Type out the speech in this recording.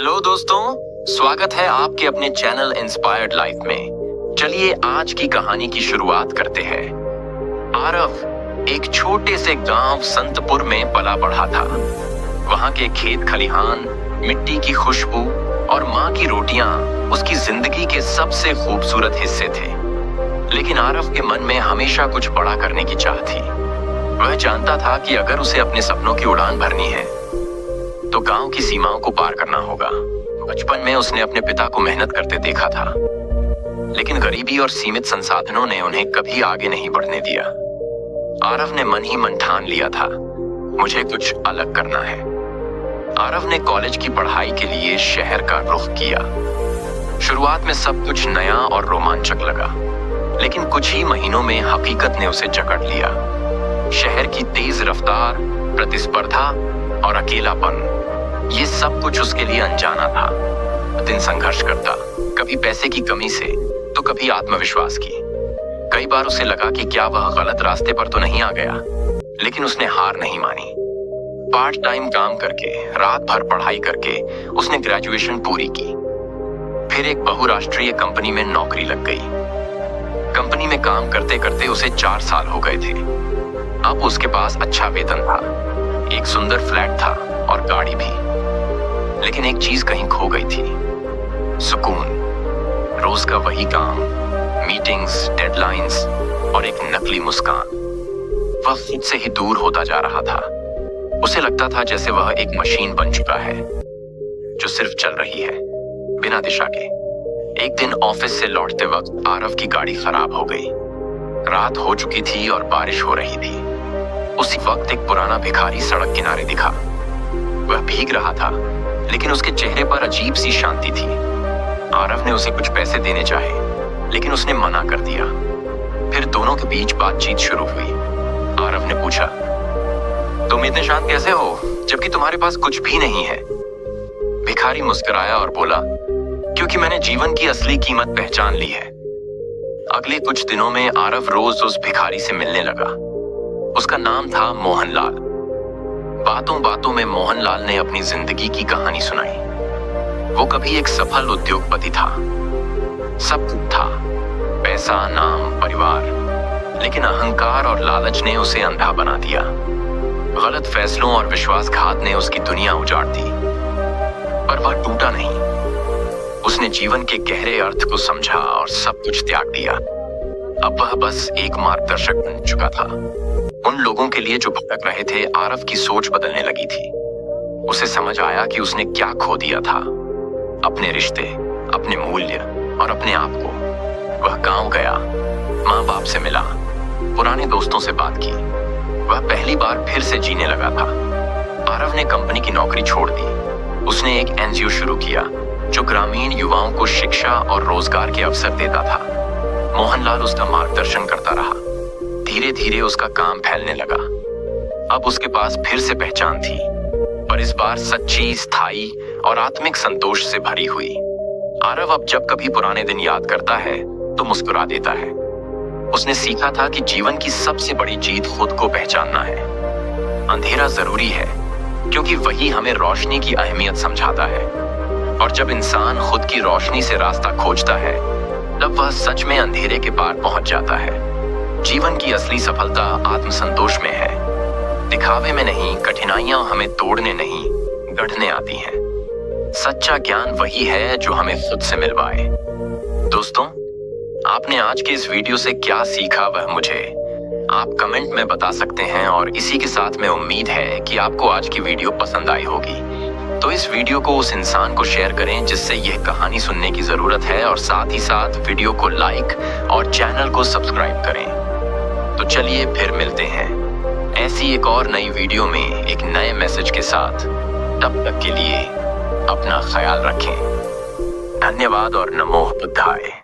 Hello दोस्तों, स्वागत है आपके अपने चैनल इंस्पायर्ड लाइफ में। चलिए आज की कहानी की शुरुआत करते हैं। आरव एक छोटे से गांव संतपुर में पला बढ़ा था। वहां के खेत खलिहान, मिट्टी की खुशबू और माँ की रोटियां उसकी जिंदगी के सबसे खूबसूरत हिस्से थे। लेकिन आरव के मन में हमेशा कुछ बड़ा करने की चाह थी। वह जानता था कि अगर उसे अपने सपनों की उड़ान भरनी है तो गांव की सीमाओं को पार करना होगा। बचपन में उसने अपने पिता को मेहनत करते देखा था, लेकिन गरीबी और सीमित संसाधनों ने उन्हें कभी आगे नहीं बढ़ने दिया। आरव ने मन ही मन ठान लिया था, मुझे कुछ अलग करना है। आरव ने कॉलेज की पढ़ाई के लिए शहर का रुख किया। शुरुआत में सब कुछ नया और रोमांचक लगा, लेकिन कुछ ही महीनों में हकीकत ने उसे जकड़ लिया। शहर की तेज रफ्तार, प्रतिस्पर्धा और अकेलापन, ये सब कुछ उसके लिए अनजाना था। दिन संघर्ष करता, कभी पैसे की कमी से तो कभी आत्मविश्वास की। कई बार उसे लगा कि क्या वह गलत रास्ते पर तो नहीं आ गया, लेकिन उसने हार नहीं मानी। पार्ट टाइम काम करके, रात भर पढ़ाई करके उसने ग्रेजुएशन पूरी की। फिर एक बहुराष्ट्रीय कंपनी में नौकरी लग गई। कंपनी में काम करते करते उसे 4 साल हो गए थे। अब उसके पास अच्छा वेतन था, एक सुंदर फ्लैट था और गाड़ी भी। लेकिन एक चीज कहीं खो गई थी, सुकून। रोज का वही काम, मीटिंग्स, डेडलाइंस और एक नकली मुस्कान। वह खुद से ही दूर होता जा रहा था। उसे लगता था जैसे वह एक मशीन बन चुका है जो सिर्फ चल रही है, बिना दिशा के। एक दिन ऑफिस से लौटते वक्त आरव की गाड़ी खराब हो गई। रात हो चुकी थी और बारिश हो रही थी। उसी वक्त एक पुराना भिखारी सड़क किनारे दिखा। वह भीग रहा था, लेकिन उसके चेहरे पर अजीब सी शांति थी। आरव ने उसे कुछ पैसे देने चाहे, लेकिन उसने मना कर दिया। फिर दोनों के बीच बातचीत शुरू हुई। आरव ने पूछा, तुम इतने शांत कैसे हो जबकि तुम्हारे पास कुछ भी नहीं है? भिखारी मुस्कुराया और बोला, क्योंकि मैंने जीवन की असली कीमत पहचान ली है। अगले कुछ दिनों में आरव रोज उस भिखारी से मिलने लगा। उसका नाम था मोहनलाल। बातों बातों में मोहनलाल ने अपनी जिंदगी की कहानी सुनाई। वो कभी एक सफल उद्योगपति था, सब कुछ था, पैसा, नाम, परिवार। लेकिन अहंकार और लालच ने उसे अंधा बना दिया। गलत फैसलों और विश्वासघात ने उसकी दुनिया उजाड़ दी। पर वह टूटा नहीं। उसने जीवन के गहरे अर्थ को समझा और सब कुछ त्याग दिया। अब वह बस एक मार्गदर्शक बन चुका था। उन लोगों के लिए जो भटक रहे थे, आरव की सोच बदलने लगी थी। उसे समझ आया कि उसने क्या खो दिया था, अपने रिश्ते, अपने मूल्य और अपने आप को। वह गांव गया, माँ बाप से मिला, पुराने दोस्तों से बात की। वह पहली बार फिर से जीने लगा था। आरव ने कंपनी की नौकरी छोड़ दी। उसने एक एनजीओ शुरू किया जो ग्रामीण युवाओं को शिक्षा और रोजगार के अवसर देता था। मोहनलाल उसका मार्गदर्शन करता रहा। धीरे धीरे उसका काम फैलने लगा। अब उसके पास फिर से पहचान थी, पर इस बार सच्ची, स्थायी और आत्मिक संतोष से भरी हुई। आरव अब जब कभी पुराने दिन याद करता है तो मुस्कुरा देता है। उसने सीखा था कि जीवन की सबसे बड़ी जीत खुद को पहचानना है। अंधेरा जरूरी है, क्योंकि वही हमें रोशनी की अहमियत समझाता है। और जब इंसान खुद की रोशनी से रास्ता खोजता है, तब वह सच में अंधेरे के पार पहुंच जाता है। जीवन की असली सफलता आत्मसंतोष में है, दिखावे में नहीं। कठिनाइयां हमें तोड़ने नहीं, गढ़ने आती हैं। सच्चा ज्ञान वही है जो हमें खुद से मिलवाए। दोस्तों, आपने आज के इस वीडियो से क्या सीखा वह मुझे आप कमेंट में बता सकते हैं। और इसी के साथ में उम्मीद है कि आपको आज की वीडियो पसंद आई होगी। तो इस वीडियो को उस इंसान को शेयर करें जिससे यह कहानी सुनने की जरूरत है, और साथ ही साथ वीडियो को लाइक और चैनल को सब्सक्राइब करें। तो चलिए फिर मिलते हैं ऐसी एक और नई वीडियो में एक नए मैसेज के साथ। तब तक के लिए अपना ख्याल रखें। धन्यवाद और नमो बुद्धाय।